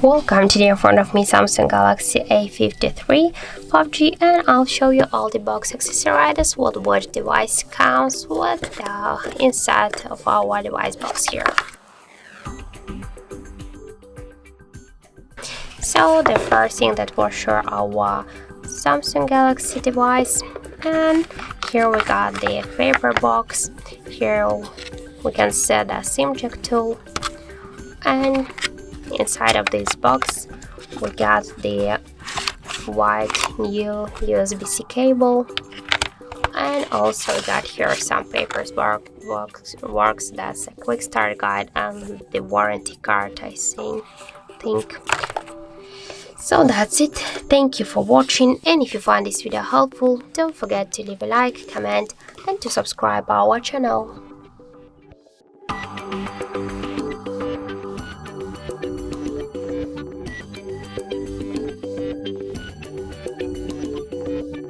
Welcome, today in front of me Samsung Galaxy A53 5G, and I'll show you all the box accessories, what watch device comes with the inside of our device box here. So the first thing that will show our Samsung Galaxy device, and here we got the paper box. Here we can set a SIM jack tool, and inside of this box we got the white new USB-C cable, and also got here some papers works that's a quick start guide and the warranty card, I think. So that's it. Thank you for watching, and if you find this video helpful, don't forget to leave a like, comment and to subscribe our channel.